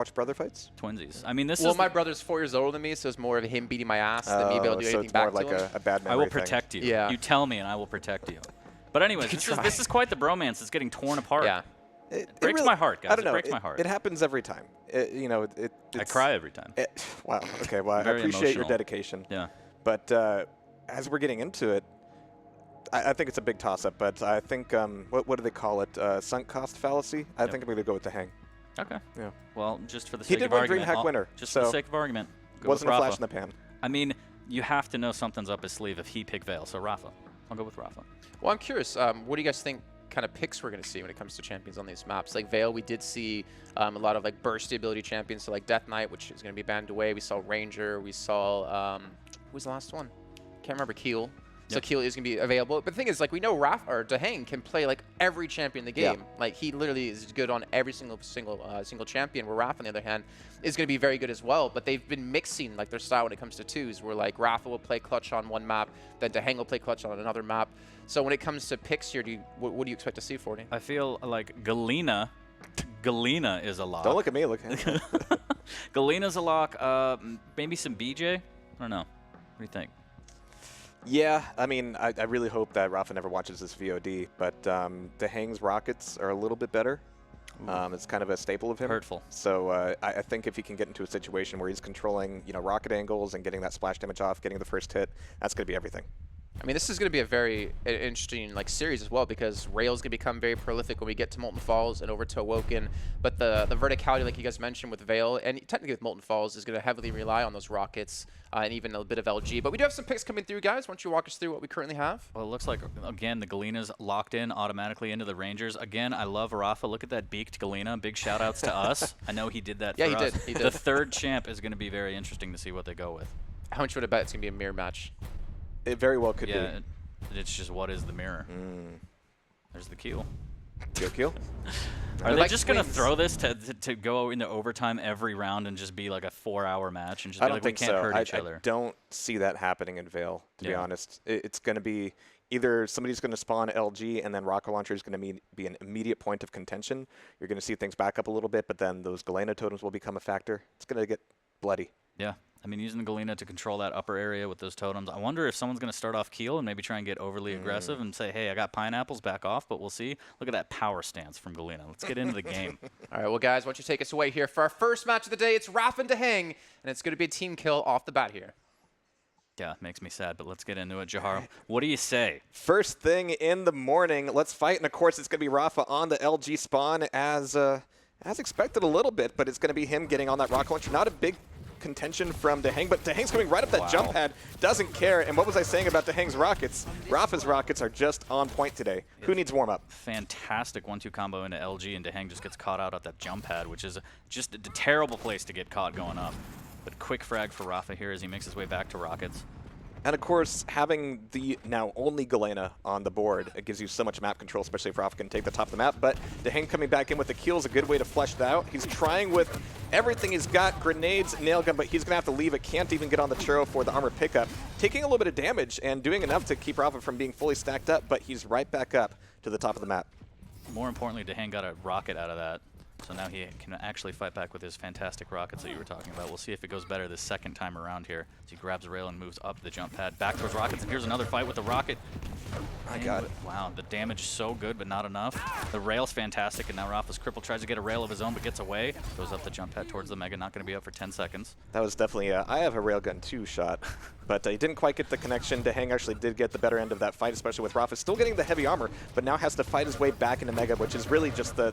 watch brother fights? Twinsies. I mean, this well, is... my brother's 4 years older than me, so it's more of him beating my ass than me being able to do so anything it's back more to like him. a bad memory I will thing. protect you. Yeah. You tell me and I will protect you. But anyways, this is quite the bromance. It's getting torn apart. Yeah. It breaks my heart, guys. I don't know. It breaks my heart. It happens every time. I cry every time. Wow. Okay. Well, I Very appreciate your emotional. dedication. Yeah. But as we're getting into it, I think it's a big toss-up. But I think what do they call it? Sunk cost fallacy. I think I'm going to go with DaHanG. Okay. Yeah. Well, just for the He sake did of win argument. DreamHack winner, Just so for the sake of argument. Go wasn't with a Rapha. flash in the pan. I mean, you have to know something's up his sleeve if he picked Vale. So Rapha. I'll go with Rapha. Well, I'm curious. What do you guys think kind of picks we're going to see when it comes to champions on these maps? Like Vale, we did see a lot of like bursty ability champions, so like Death Knight, which is going to be banned away. We saw Ranger. We saw who was the last one? Can't remember. Keel. So Yep. Keel is going to be available. But the thing is, like, we know DaHanG can play like every champion in the game. Yeah. Like he literally is good on every single champion. Where Rapha, on the other hand, is going to be very good as well. But they've been mixing like their style when it comes to twos, where like Rapha will play clutch on one map, then DaHanG will play clutch on another map. So when it comes to picks here, what do you expect to see, Forty? I feel like Galena is a lock. Don't look at me. Look at him. Galena's a lock. Maybe some BJ? I don't know. What do you think? Yeah, I mean, I really hope that Rapha never watches this VOD, but DaHanG's rockets are a little bit better. It's kind of a staple of him. Hurtful. So I think if he can get into a situation where he's controlling, rocket angles and getting that splash damage off, getting the first hit, that's going to be everything. I mean, this is going to be a very interesting like series as well, because Rail's going to become very prolific when we get to Molten Falls and over to Awoken. But the verticality, like you guys mentioned with Vale, and technically with Molten Falls, is going to heavily rely on those rockets and even a bit of LG. But we do have some picks coming through, guys. Why don't you walk us through what we currently have? Well, it looks like, again, the Galena's locked in automatically into the Rangers. Again, I love Rapha. Look at that beaked Galena. Big shout-outs to us. I know he did that Yeah, for he us. did. He did. The third champ is going to be very interesting to see what they go with. How much would I bet it's going to be a mirror match? It very well could Yeah, be. it's just what is the mirror. There's the Keel. Kill. Are they like just going to swings. throw this to go into overtime every round and just be like a 4-hour match and just I be don't like, think we can't so. hurt I each other? don't see that happening in Vale, to be Yeah. honest. It's going to be either somebody's going to spawn LG and then Rocket Launcher is going to be an immediate point of contention. You're going to see things back up a little bit, but then those Galena totems will become a factor. It's going to get bloody. Yeah. I mean, using the Galena to control that upper area with those totems. I wonder if someone's going to start off Keel and maybe try and get overly aggressive and say, hey, I got pineapples, back off, but we'll see. Look at that power stance from Galena. Let's get into the game. All right, well, guys, why don't you take us away here for our first match of the day? It's Rapha and DaHanG, and it's going to be a team kill off the bat here. Yeah, makes me sad, but let's get into it. Jahar, what do you say? First thing in the morning, let's fight. And, of course, it's going to be Rapha on the LG spawn as expected a little bit, but it's going to be him getting on that rocket launcher. Not a big contention from DaHanG, but DaHanG's coming right up that jump pad, doesn't care. And what was I saying about DaHanG's rockets? Rapha's rockets are just on point today. Who needs warm up? Fantastic 1-2 combo into LG, and DaHanG just gets caught out at that jump pad, which is just a terrible place to get caught going up. But quick frag for Rapha here as he makes his way back to rockets. And of course, having the now only Galena on the board, it gives you so much map control, especially if Rapha can take the top of the map. But DaHanG coming back in with the Keel is a good way to flesh that out. He's trying with everything he's got, grenades, nail gun, but he's going to have to leave it. Can't even get on the churro for the armor pickup. Taking a little bit of damage and doing enough to keep Rapha from being fully stacked up, but he's right back up to the top of the map. More importantly, DaHanG got a rocket out of that. So now he can actually fight back with his fantastic rockets that you were talking about. We'll see if it goes better this second time around here. As he grabs a rail and moves up the jump pad, back towards rockets, and here's another fight with the rocket. My God. Wow, the damage so good, but not enough. The rail's fantastic, and now Rapha's crippled, tries to get a rail of his own, but gets away. Goes up the jump pad towards the Mega, not going to be up for 10 seconds. That was definitely a I have a railgun too shot, but he didn't quite get the connection. DaHanG actually did get the better end of that fight, especially with Rapha still getting the heavy armor, but now has to fight his way back into Mega, which is really just the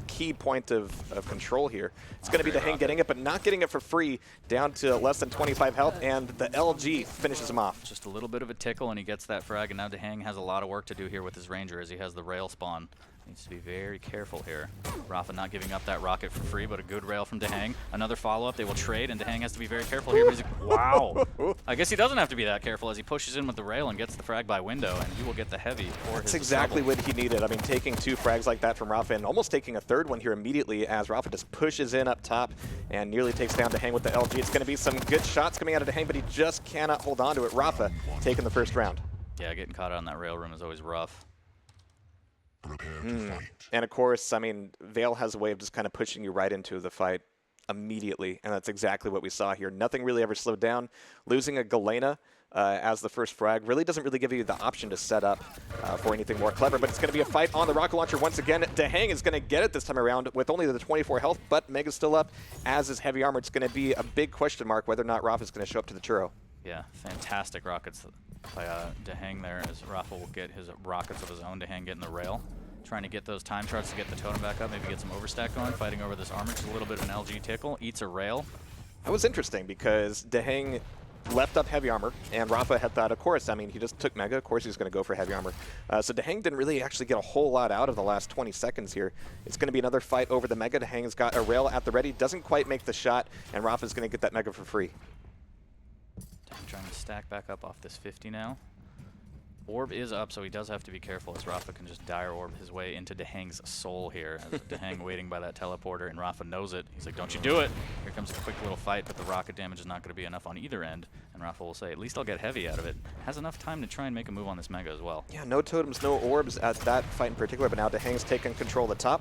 key point of control here. It's going to be DaHanG getting it, but not getting it for free, down to less than 25 health, and the LG finishes him off. Just a little bit of a tickle, and he gets that frag, and now DaHanG has a lot of work to do here with his Ranger as he has the rail spawn. Needs to be very careful here. Rapha not giving up that rocket for free, but a good rail from DaHanG. Another follow-up, they will trade, and DaHanG has to be very careful here. Wow. I guess he doesn't have to be that careful as he pushes in with the rail and gets the frag by window, and he will get the heavy for That's his exactly trouble. what he needed. I mean, taking 2 frags like that from Rapha and almost taking a third one here immediately as Rapha just pushes in up top and nearly takes down DaHanG with the LG. It's going to be some good shots coming out of DaHanG, but he just cannot hold on to it. Rapha taking the first round. Yeah, getting caught on that rail room is always rough. And of course, I mean, Vale has a way of just kind of pushing you right into the fight. immediately, and that's exactly what we saw here. Nothing really ever slowed down. Losing a Galena as the first frag really doesn't really give you the option to set up for anything more clever, but it's going to be a fight on the rocket launcher once again. DaHanG is going to get it this time around with only the 24 health, but Mega's still up, as is Heavy Armor. It's going to be a big question mark whether or not Rapha is going to show up to the churro. Yeah, fantastic rockets by DaHanG there, as Rapha will get his rockets of his own. DaHanG getting the rail, trying to get those time charts to get the totem back up, maybe get some overstack going, fighting over this armor. Just a little bit of an LG tickle, eats a rail. That was interesting because DaHanG left up Heavy Armor, and Rapha had thought, of course, I mean, he just took Mega, of course he's going to go for Heavy Armor. So DaHanG didn't really actually get a whole lot out of the last 20 seconds here. It's going to be another fight over the Mega. DaHanG's got a rail at the ready, doesn't quite make the shot, and Rapha's going to get that Mega for free. Trying to stack back up off this 50 now. Orb is up, so he does have to be careful, as Rapha can just dire orb his way into DaHanG's soul here. As DaHanG waiting by that teleporter, and Rapha knows it. He's like, don't you do it! Here comes a quick little fight, but the rocket damage is not going to be enough on either end. And Rapha will say, at least I'll get heavy out of it. Has enough time to try and make a move on this Mega as well. Yeah, no totems, no orbs at that fight in particular, but now DaHanG's taken control of the top.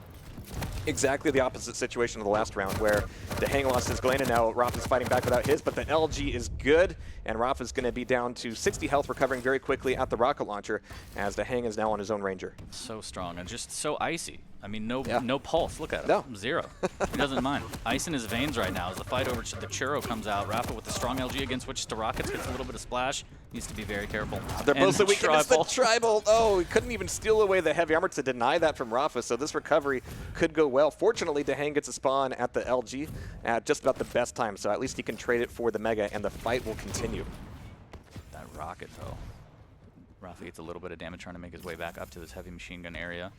Exactly the opposite situation of the last round, where DaHanG lost his Galena. Now Rapha's fighting back without his, but the LG is good, and Rapha's going to be down to 60 health, recovering very quickly at the rocket launcher, as DaHanG is now on his own Ranger. So strong and just so icy. I mean, no pulse. Look at him. No. Zero. He doesn't mind. Ice in his veins right now as the fight over the churro comes out. Rapha with the strong LG against switches to rockets, gets a little bit of splash. Needs to be very careful. They're both the weakness. The tribal. tribal. Oh, he couldn't even steal away the Heavy Armor to deny that from Rapha, so this recovery could go well. Fortunately, DaHanG gets a spawn at the LG at just about the best time, so at least he can trade it for the Mega, and the fight will continue. That rocket, though. Rapha gets a little bit of damage trying to make his way back up to this heavy machine gun area.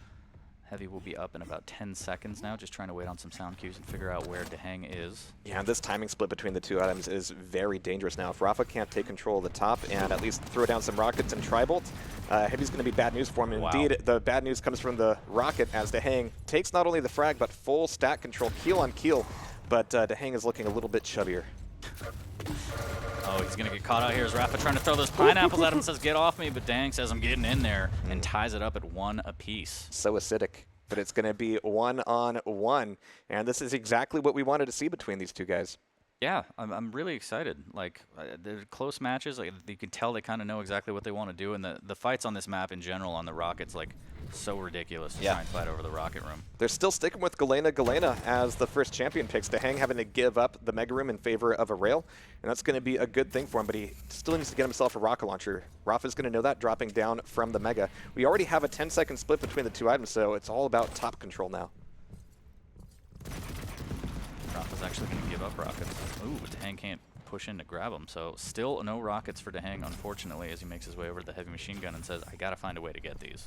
Heavy will be up in about 10 seconds now, just trying to wait on some sound cues and figure out where DaHanG is. Yeah, this timing split between the two items is very dangerous now. If Rapha can't take control of the top and at least throw down some rockets and Tribolt, Heavy's going to be bad news for him. And indeed, the bad news comes from the rocket, as DaHanG takes not only the frag, but full stack control, keel on keel. But DaHanG is looking a little bit chubbier. Oh, he's going to get caught out here as Rapha trying to throw those pineapples at him, says, get off me, but DaHanG says, I'm getting in there, and ties it up at 1 apiece. So acidic, but it's going to be 1-on-1, and this is exactly what we wanted to see between these two guys. Yeah, I'm really excited. Like, they're close matches. Like, you can tell they kind of know exactly what they want to do, and the fights on this map in general on the Rockets, like, so ridiculous to try and fight over the rocket room. They're still sticking with Galena as the first champion picks. DaHanG having to give up the Mega Room in favor of a rail, and that's going to be a good thing for him, but he still needs to get himself a rocket launcher. Rapha's going to know that, dropping down from the Mega. We already have a 10-second split between the two items, so it's all about top control now. Rapha's actually going to give up rockets. Ooh, but DaHanG can't push in to grab him, so still no rockets for DaHanG, unfortunately, as he makes his way over to the heavy machine gun and says, I got to find a way to get these.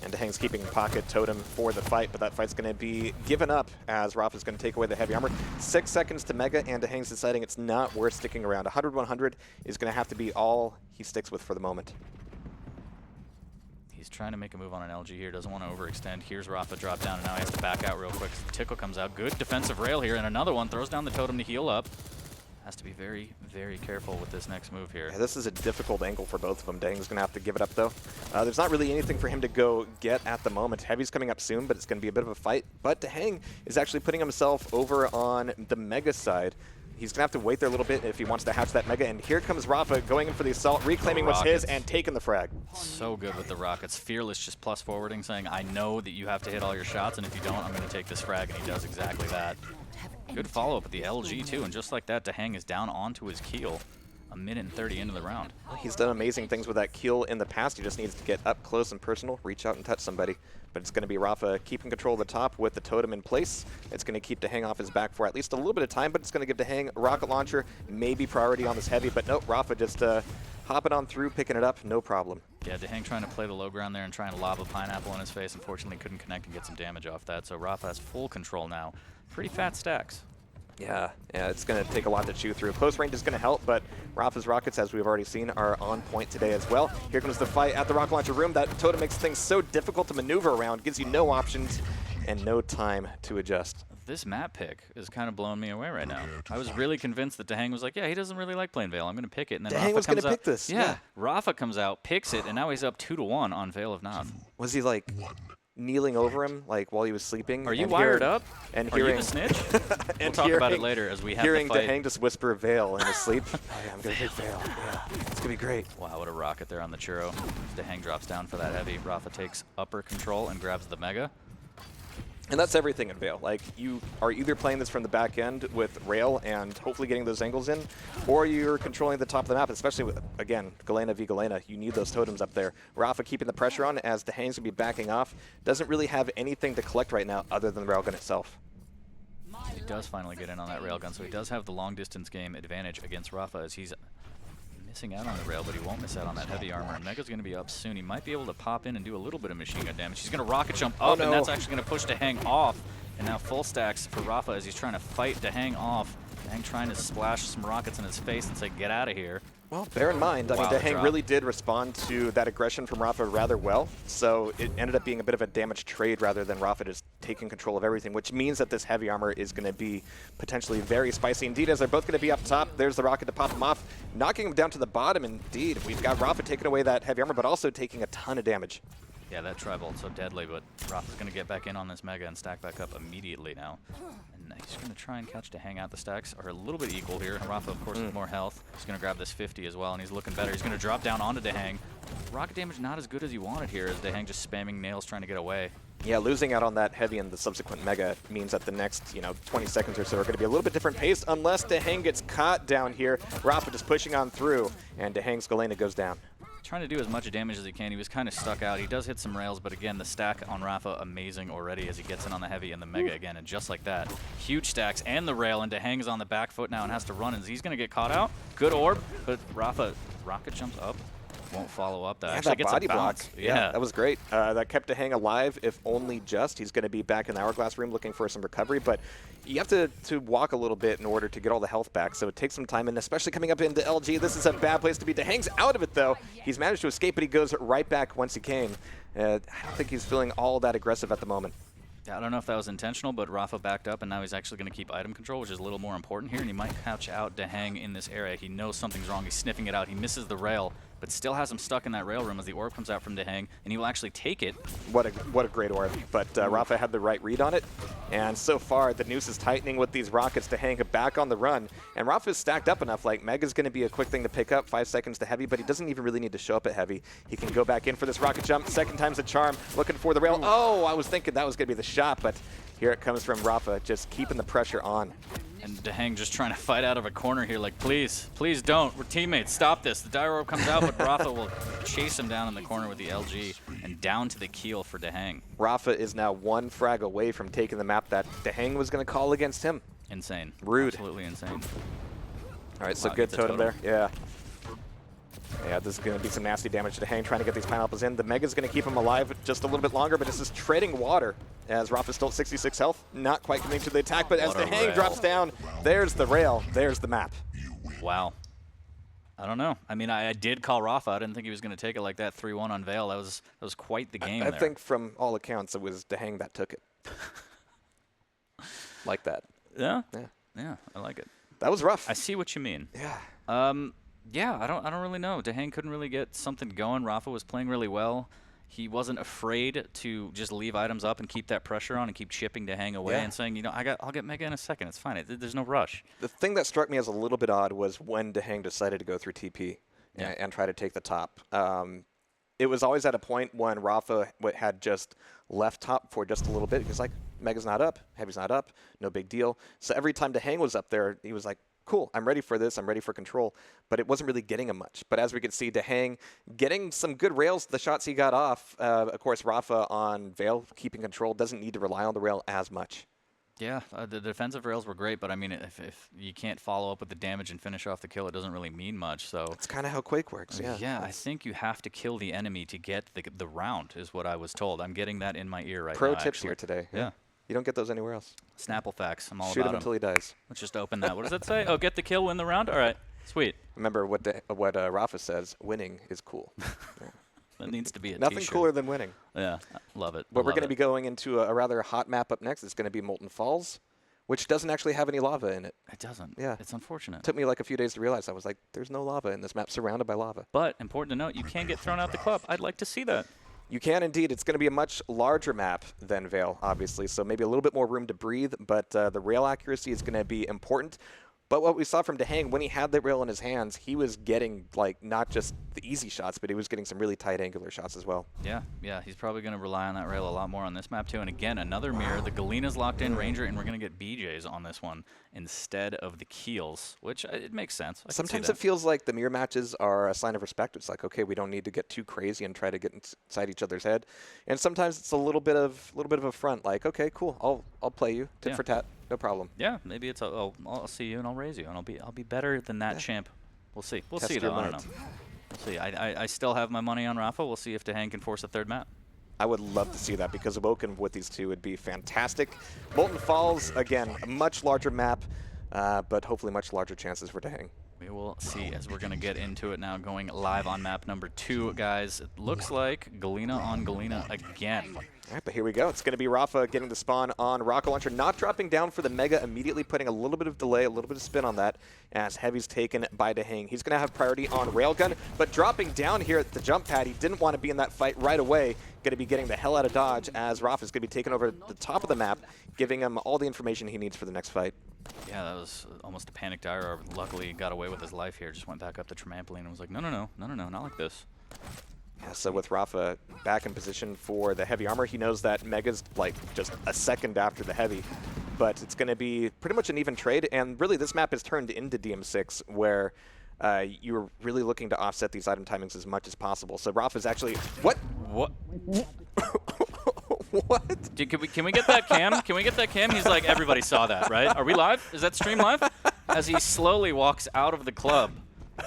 And DaHanG's keeping pocket totem for the fight, but that fight's going to be given up as Rapha's going to take away the heavy armor. 6 seconds to Mega, and DaHanG's deciding it's not worth sticking around. 100-100 is going to have to be all he sticks with for the moment. He's trying to make a move on an LG here, doesn't want to overextend. Here's Rapha drop down, and now he has to back out real quick. Tickle comes out, good defensive rail here, and another one throws down the totem to heal up. Has to be very, very careful with this next move here. Yeah, this is a difficult angle for both of them. DaHanG's going to have to give it up, though. There's not really anything for him to go get at the moment. Heavy's coming up soon, but it's going to be a bit of a fight. But DaHanG is actually putting himself over on the Mega side. He's going to have to wait there a little bit if he wants to hatch that Mega. And here comes Rapha going in for the assault, reclaiming what's his, and taking the frag. So good with the rockets. Fearless just plus forwarding, saying, I know that you have to hit all your shots, and if you don't, I'm going to take this frag, and he does exactly that. Good follow-up with the LG, too, and just like that, DaHanG is down onto his keel. 1:30 into the round. He's done amazing things with that keel in the past. He just needs to get up close and personal, reach out and touch somebody. But it's going to be Rapha keeping control of the top with the totem in place. It's going to keep DaHanG off his back for at least a little bit of time, but it's going to give DaHanG a rocket launcher, maybe priority on this heavy. But nope, Rapha just hopping on through, picking it up, no problem. Yeah, DaHanG trying to play the low ground there and trying to lob a pineapple in his face. Unfortunately, couldn't connect and get some damage off that. So Rapha has full control now. Pretty fat stacks. Yeah, it's going to take a lot to chew through. Close range is going to help, but Rapha's rockets, as we've already seen, are on point today as well. Here comes the fight at the rocket launcher room. That totem makes things so difficult to maneuver around, gives you no options and no time to adjust. This map pick is kind of blowing me away right now. I was really convinced that DaHanG was like, yeah, he doesn't really like playing Veil. I'm going to pick it. And then DaHanG was going to pick this. Yeah, Rapha comes out, picks it, and now he's up 2-1 on Veil of Noth. Was he like kneeling over him like while he was sleeping. Are you wired up? And Are hearing you the snitch? and We'll talk about it later as we have hearing the fight. DaHanG just whisper Veil in his sleep. Oh yeah, I'm gonna take Veil. Yeah, it's gonna be great. Wow, what a rocket there on the churro. DaHanG drops down for that heavy. Rapha takes upper control and grabs the mega. And that's everything in Veil. Like, you are either playing this from the back end with Rail and hopefully getting those angles in, or you're controlling the top of the map, especially with, again, Galena v Galena. You need those totems up there. Rapha keeping the pressure on as DaHanG's going to be backing off. Doesn't really have anything to collect right now other than the railgun itself. He does finally get in on that railgun, so he does have the long distance game advantage against Rapha as he's missing out on the rail, but he won't miss out on that heavy armor. And Mega's going to be up soon. He might be able to pop in and do a little bit of machine gun damage. He's going to rocket jump up, and that's actually going to push DaHanG off. And now full stacks for Rapha as he's trying to fight DaHanG off. DaHanG trying to splash some rockets in his face and say, get out of here. Well, bear in mind, I mean, DaHanG really did respond to that aggression from Rapha rather well, so it ended up being a bit of a damaged trade rather than Rapha just taking control of everything, which means that this heavy armor is going to be potentially very spicy indeed, as they're both going to be up top. There's the rocket to pop him off, knocking him down to the bottom indeed. We've got Rapha taking away that heavy armor, but also taking a ton of damage. Yeah, that tri-volt so deadly, but Rapha's going to get back in on this mega and stack back up immediately now. And he's going to try and catch DaHanG out. The stacks are a little bit equal here. Rapha, of course, with more health. He's going to grab this 50 as well, and he's looking better. He's going to drop down onto DaHanG. Rocket damage not as good as he wanted here as DaHanG just spamming nails trying to get away. Yeah, losing out on that heavy and the subsequent mega means that the next, 20 seconds or so are going to be a little bit different pace unless DaHanG gets caught down here. Rapha just pushing on through, and DaHanG's Galena goes down. Trying to do as much damage as he can. He was kind of stuck out. He does hit some rails, but again, the stack on Rapha amazing already as he gets in on the heavy and the mega again, and just like that, huge stacks and the rail, and DaHanG is on the back foot now and has to run, and he's going to get caught out. Good orb, but Rapha rocket jumps up. Won't follow up. That actually gets body a bounce. block. Yeah, that was great. That kept DaHanG alive, if only just. He's going to be back in the Hourglass room looking for some recovery, but you have to walk a little bit in order to get all the health back, so it takes some time, and especially coming up into LG, this is a bad place to be. DaHanG's out of it, though. He's managed to escape, but he goes right back once he came. I don't think he's feeling all that aggressive at the moment. Yeah, I don't know if that was intentional, but Rapha backed up, and now he's actually going to keep item control, which is a little more important here, and he might couch out DaHanG in this area. He knows something's wrong. He's sniffing it out. He misses the rail, but still has him stuck in that rail room as the orb comes out from DaHanG, and he will actually take it. What a great orb. But Rapha had the right read on it, and so far the noose is tightening with these rockets. DaHanG back on the run, and Rapha's stacked up enough. Like, Mega's going to be a quick thing to pick up, 5 seconds to heavy, but he doesn't even really need to show up at heavy. He can go back in for this rocket jump. Second time's the charm, looking for the rail. Oh, I was thinking that was going to be the shot, but here it comes from Rapha, just keeping the pressure on. And DaHanG just trying to fight out of a corner here, like, please, please don't. We're teammates. Stop this. The dire orb comes out, but Rapha will chase him down in the corner with the LG and down to the keel for DaHanG. Rapha is now one frag away from taking the map that DaHanG was going to call against him. Insane. Rude. Absolutely insane. All right, so good totem there. Yeah. Yeah, this is going to be some nasty damage to DaHanG trying to get these pineapples in. The Mega's going to keep him alive just a little bit longer, but this is treading water as Rapha's still at 66 health. Not quite coming to the attack, but as DaHanG drops down, there's the rail, there's the map. Wow. I don't know. I mean, I did call Rapha. I didn't think he was going to take it like that 3-1 on Veil. That was quite the game I there. think from all accounts, it was DaHanG that took it. Like that. Yeah? Yeah. Yeah, I like it. That was rough. I see what you mean. Yeah. Yeah, I don't really know. DaHanG couldn't really get something going. Rapha was playing really well. He wasn't afraid to just leave items up and keep that pressure on and keep chipping DaHanG away and saying, I'll get Mega in a second. It's fine. There's no rush. The thing that struck me as a little bit odd was when DaHanG decided to go through TP and try to take the top. It was always at a point when Rapha had just left top for just a little bit. He was like, Mega's not up, Heavy's not up, no big deal. So every time DaHanG was up there, he was like, cool, I'm ready for this, I'm ready for control. But it wasn't really getting him much. But as we could see, DaHanG getting some good rails, the shots he got off. Of course, Rapha on Veil, keeping control, doesn't need to rely on the rail as much. Yeah, the defensive rails were great, but I mean, if you can't follow up with the damage and finish off the kill, it doesn't really mean much. So it's kind of how Quake works, yeah. Yeah, I think you have to kill the enemy to get the round, is what I was told. I'm getting that in my ear right now. Pro tips here today. Yeah. You don't get those anywhere else. Snapple facts. I'm all Shoot about him until he dies. Let's just open that. What does that say? Oh, get the kill, win the round? All right, sweet. Remember what Rapha says, winning is cool. Yeah. That needs to be a Nothing t-shirt. cooler than winning. Yeah, I love it. But we're going to be going into a rather hot map up next. It's going to be Molten Falls, which doesn't actually have any lava in it. It doesn't. Yeah. It's unfortunate. It took me like a few days to realize. I was like, there's no lava in this map, surrounded by lava. But important to note, you can get thrown out the club. I'd like to see that. You can indeed. It's going to be a much larger map than Veil, obviously, so maybe a little bit more room to breathe, but the rail accuracy is going to be important. But what we saw from DaHanG, when he had that rail in his hands, he was getting, like, not just the easy shots, but he was getting some really tight angular shots as well. Yeah, he's probably going to rely on that rail a lot more on this map, too. And again, another mirror. The Galena's locked in Ranger, and we're going to get BJs on this one instead of the Keels, which it makes sense. Sometimes it feels like the mirror matches are a sign of respect. It's like, okay, we don't need to get too crazy and try to get inside each other's head. And sometimes it's a little bit of a front, like, okay, cool, I'll play you, tit for tat. No problem. Yeah, maybe it's I'll see you and I'll raise you and I'll be better than that champ. We'll see. We'll see though. I don't know. We'll see. I still have my money on Rapha. We'll see if DaHanG can force a third map. I would love to see that because Awoken with these two would be fantastic. Molten Falls, again, a much larger map, but hopefully much larger chances for DaHanG. We will see as we're going to get into it now, going live on map number 2, guys. It looks like Galena on Galena again. All right, but here we go. It's going to be Rapha getting the spawn on Rocket Launcher, not dropping down for the Mega, immediately putting a little bit of delay, a little bit of spin on that as Heavy's taken by DaHanG. He's going to have priority on Railgun, but dropping down here at the jump pad, he didn't want to be in that fight right away. Going to be getting the hell out of dodge as Rapha's going to be taking over the top of the map, giving him all the information he needs for the next fight. Yeah, that was almost a panicked IR. Luckily, he got away with his life here. Just went back up the trampoline and was like, no, not like this. Yeah, so with Rapha back in position for the Heavy armor, he knows that Mega's like just a second after the Heavy. But it's going to be pretty much an even trade, and really this map is turned into DM6 where you're really looking to offset these item timings as much as possible. So Rapha's actually... What? What? What? Dude, can we get that cam? Can we get that cam? He's like, everybody saw that, right? Are we live? Is that stream live? As he slowly walks out of the club.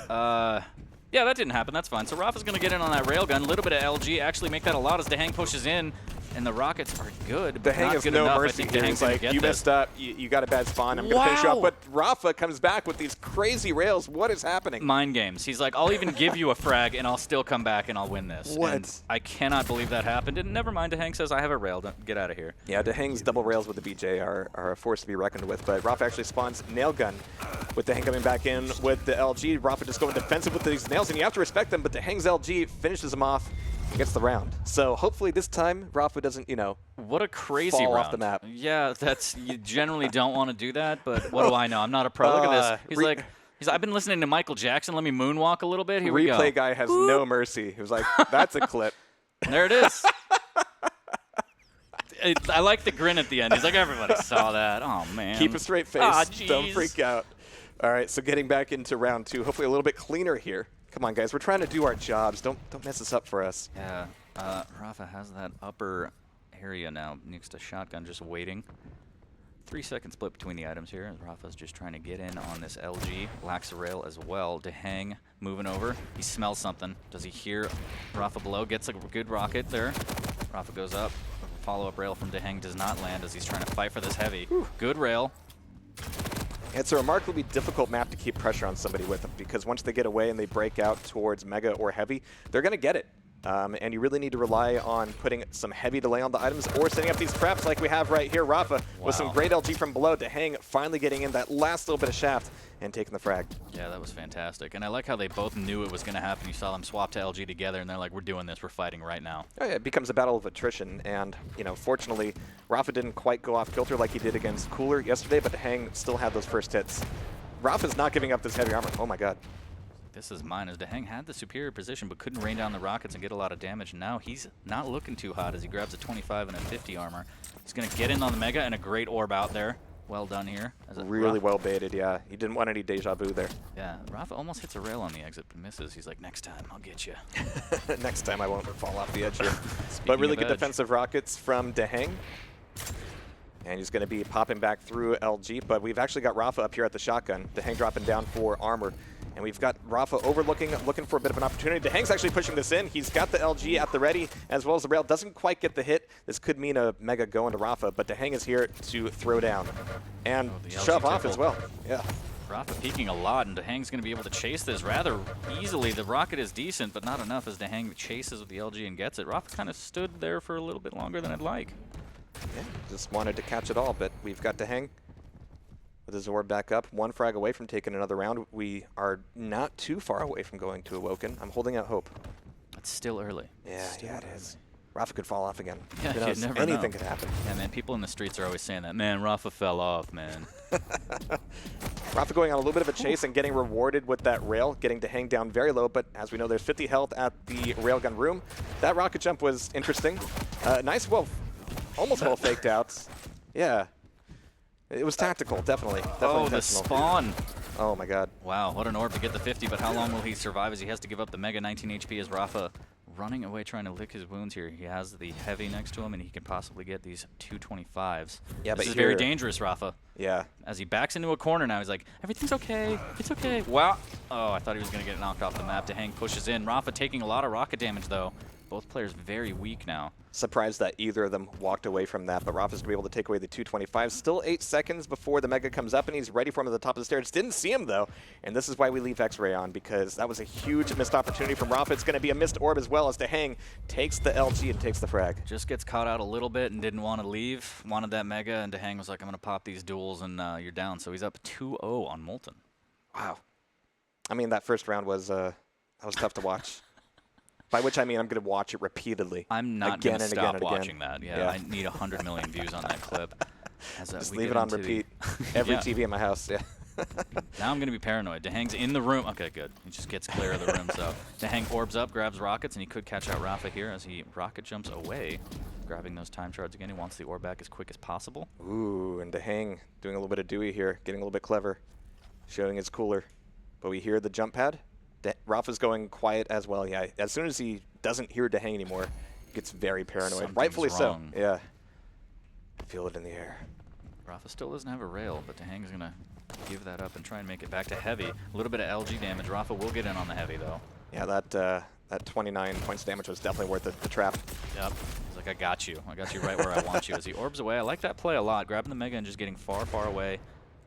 Yeah, that didn't happen. That's fine. So Rapha's going to get in on that railgun. A little bit of LG. Actually make that a lot as DaHanG pushes in. And the Rockets are good, but DaHanG not has good no enough. mercy. I think DaHang's like, you messed up. You got a bad spawn. I'm going to finish you up. But Rapha comes back with these crazy rails. What is happening? Mind games. He's like, I'll even give you a frag, and I'll still come back, and I'll win this. What? And I cannot believe that happened. And never mind, DaHanG says, I have a rail. Don't get out of here. Yeah, DaHang's double rails with the BJ are a force to be reckoned with. But Rapha actually spawns Nail Gun with DaHanG coming back in with the LG. Rapha just going defensive with these nails, and you have to respect them. But DaHang's LG finishes him off. Gets the round. So hopefully this time Rapha doesn't, you know, what a crazy fall round. Off the map. Yeah, you generally don't want to do that, but what do I know? I'm not a pro. Look at this. He's like, I've been listening to Michael Jackson. Let me moonwalk a little bit. Here we go. Replay guy has no mercy. He was like, that's a clip. There it is. I like the grin at the end. He's like, everybody saw that. Oh, man. Keep a straight face. Don't freak out. All right, so getting back into round 2. Hopefully a little bit cleaner here. Come on, guys. We're trying to do our jobs. Don't mess this up for us. Yeah. Rapha has that upper area now next to shotgun, just waiting. 3-second split between the items here. Rapha's just trying to get in on this LG. Lacks a rail as well. DaHanG moving over. He smells something. Does he hear Rapha below? Gets a good rocket there. Rapha goes up. Follow-up rail from DaHanG does not land as he's trying to fight for this Heavy. Whew. Good rail. It's a remarkably difficult map to keep pressure on somebody with, because once they get away and they break out towards Mega or Heavy, they're going to get it. And you really need to rely on putting some heavy delay on the items or setting up these traps like we have right here. Rapha with some great LG from below. DaHanG finally getting in that last little bit of shaft and taking the frag. Yeah, that was fantastic. And I like how they both knew it was going to happen. You saw them swap to LG together, and they're like, we're doing this. We're fighting right now. Oh, yeah, it becomes a battle of attrition. And, you know, fortunately, Rapha didn't quite go off kilter like he did against Cooler yesterday, but DaHanG still had those first hits. Rapha's not giving up this heavy armor. Oh, my God. This is mine, as DaHanG had the superior position but couldn't rain down the rockets and get a lot of damage. Now he's not looking too hot as he grabs a 25 and a 50 armor. He's going to get in on the Mega and a great orb out there. Well done here. Really well baited, yeah. He didn't want any deja vu there. Yeah, Rapha almost hits a rail on the exit but misses. He's like, next time, I'll get you. Next time I won't fall off the edge here. But really good defensive rockets from DaHanG. And he's going to be popping back through LG, but we've actually got Rapha up here at the shotgun. DaHanG dropping down for armor. And we've got Rapha overlooking, looking for a bit of an opportunity. DaHang's actually pushing this in. He's got the LG at the ready, as well as the rail. Doesn't quite get the hit. This could mean a Mega going to Rapha, but DaHanG is here to throw down and shove off as well. Yeah. Rapha peeking a lot, and DaHang's going to be able to chase this rather easily. The rocket is decent, but not enough as DaHanG chases with the LG and gets it. Rapha kind of stood there for a little bit longer than I'd like. Yeah, just wanted to catch it all, but we've got DaHanG with his orb back up, 1 frag away from taking another round. We are not too far away from going to Awoken. I'm holding out hope. It's still early. Yeah, it is. Rapha could fall off again. Yeah, Who you knows? never Anything know. could happen. Yeah, man, people in the streets are always saying that. Man, Rapha fell off, man. Rapha going on a little bit of a chase and getting rewarded with that rail, getting DaHanG down very low, but as we know, there's 50 health at the railgun room. That rocket jump was interesting. Nice, almost well faked out. Yeah. It was tactical, definitely. Definitely Oh, the intentional. spawn. Oh my god. Wow, what an orb to get the 50, but how long will he survive as he has to give up the Mega 19 HP as Rapha running away trying to lick his wounds here. He has the heavy next to him, and he can possibly get these 225s. Yeah, this but is very dangerous, Rapha. Yeah. As he backs into a corner now, he's like, everything's okay. It's okay. Wow. Oh, I thought he was going to get knocked off the map. DaHanG pushes in. Rapha taking a lot of rocket damage, though. Both players very weak now. Surprised that either of them walked away from that, but Rapha's going to be able to take away the 225. Still 8 seconds before the Mega comes up, and he's ready for him at the top of the stairs. Didn't see him, though, and this is why we leave X-Ray on, because that was a huge missed opportunity from Rapha. It's going to be a missed orb as well as DaHanG takes the LG and takes the frag. Just gets caught out a little bit and didn't want to leave. Wanted that Mega, and DaHanG was like, I'm going to pop these duels, and you're down. So he's up 2-0 on Molten. Wow. I mean, that first round was that was tough to watch. By which I mean I'm going to watch it repeatedly. I'm not going to stop watching that. Yeah, I need 100 million views on that clip. Just leave it on repeat. Every TV in my house, yeah. Now I'm going to be paranoid. DaHanG's in the room. Okay, good. He just gets clear of the room. So DaHanG orbs up, grabs rockets, and he could catch out Rapha here as he rocket jumps away, grabbing those time shards again. He wants the orb back as quick as possible. Ooh, and DaHanG doing a little bit of Dewey here, getting a little bit clever, showing his cooler. But we hear the jump pad. Rapha's going quiet as well. Yeah, as soon as he doesn't hear DaHanG anymore, he gets very paranoid. Something's Rightfully wrong. so. Yeah. Feel it in the air. Rapha still doesn't have a rail, but DaHanG's going to give that up and try and make it back to heavy. A little bit of LG damage. Rapha will get in on the heavy, though. Yeah, that 29 points damage was definitely worth the trap. Yep. He's like, I got you. I got you right where I want you. As he orbs away, I like that play a lot. Grabbing the Mega and just getting far, far away.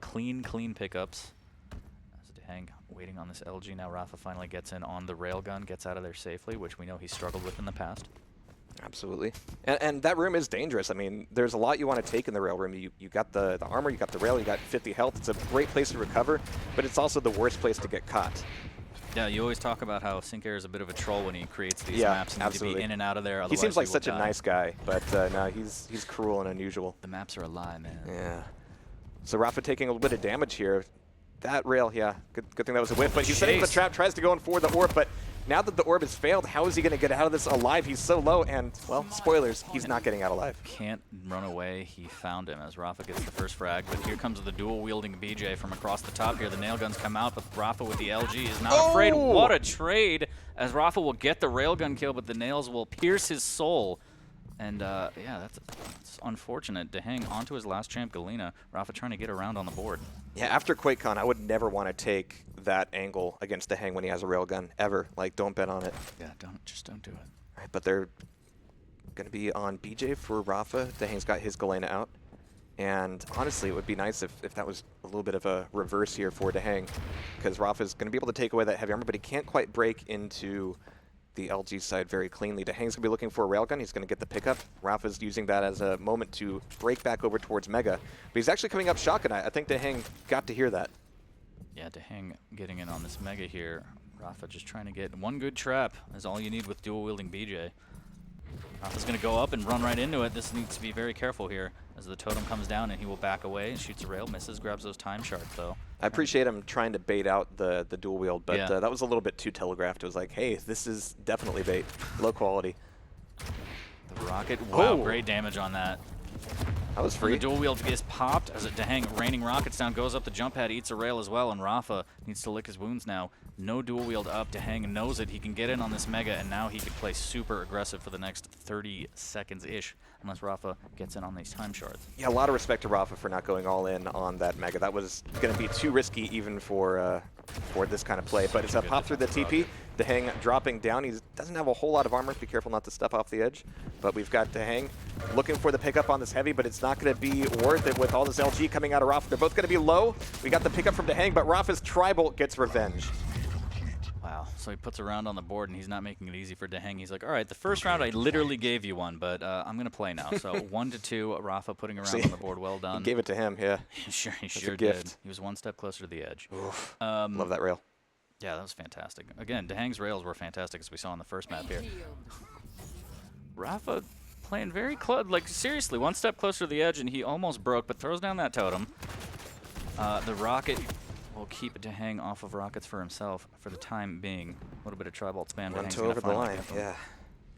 Clean pickups. As DaHanG waiting on this LG. Now Rapha finally gets in on the railgun, gets out of there safely, which we know he struggled with in the past. Absolutely. And that room is dangerous. I mean, there's a lot you want to take in the rail room. You got the armor, you got the rail, you got 50 health. It's a great place to recover, but it's also the worst place to get caught. Yeah, you always talk about how Sync Air is a bit of a troll when he creates these yeah, maps and absolutely. need to be in and out of there. He seems like he such a die. nice guy, but no, he's cruel and unusual. The maps are a lie, man. Yeah. So Rapha taking a little bit of damage here. That rail, yeah, good thing that was a whiff. But he's setting the trap, tries to go in for the orb, but now that the orb has failed, how is he going to get out of this alive? He's so low, and, well, spoilers, he's not getting out alive. Can't run away. He found him as Rapha gets the first frag, but here comes the dual-wielding BJ from across the top here. The nail guns come out, but Rapha with the LG is not afraid. What a trade, as Rapha will get the railgun kill, but the nails will pierce his soul. And, yeah, that's unfortunate. DaHanG onto his last champ, Galena. Rapha trying to get around on the board. Yeah, after QuakeCon, I would never want to take that angle against DaHanG when he has a railgun, ever. Like, don't bet on it. Yeah, just don't do it. Right, but they're going to be on BJ for Rapha. DaHanG's got his Galena out. And honestly, it would be nice if that was a little bit of a reverse here for DaHanG, because Rapha's going to be able to take away that heavy armor, but he can't quite break into the LG side very cleanly. DaHanG's going to be looking for a railgun. He's going to get the pickup. Rapha's using that as a moment to break back over towards Mega. But he's actually coming up shotgun. I think DaHanG got to hear that. Yeah, DaHanG getting in on this Mega here. Rapha just trying to get one good trap is all you need with dual-wielding BJ. Rapha's going to go up and run right into it. This needs to be very careful here as the totem comes down, and he will back away and shoots a rail, misses, grabs those time shards, though. I appreciate him trying to bait out the dual wield, but yeah. That was a little bit too telegraphed. It was like, hey, this is definitely bait. Low quality. The rocket, wow, great damage on that. That was free. And the dual wield is popped as DaHanG raining rockets down, goes up the jump pad, eats a rail as well, and Rapha needs to lick his wounds now. No dual wield up. DaHanG knows it. He can get in on this Mega, and now he can play super aggressive for the next 30 seconds-ish, unless Rapha gets in on these time shards. Yeah, a lot of respect to Rapha for not going all in on that Mega. That was going to be too risky even for this kind of play. But it's a pop through the TP. DaHanG dropping down. He doesn't have a whole lot of armor. Be careful not to step off the edge. But we've got DaHanG looking for the pickup on this heavy, but it's not going to be worth it with all this LG coming out of Rapha. They're both going to be low. We got the pickup from DaHanG, but Rapha's Tri-Bolt gets revenge. Wow, so he puts a round on the board, and he's not making it easy for DaHanG. He's like, all right, the first round I literally gave you one, but I'm going to play now. So 1-2, Rapha putting a round on the board. Well done. He gave it to him, yeah. He sure did. He was one step closer to the edge. Oof. Love that rail. Yeah, that was fantastic. Again, DaHanG's rails were fantastic, as we saw in the first map here. Rapha playing very close, like seriously, one step closer to the edge, and he almost broke, but throws down that totem. The rocket will keep DaHanG off of rockets for himself for the time being. A little bit of tri-bolt spam. Run DaHang's to gonna over the finally line, get them. yeah.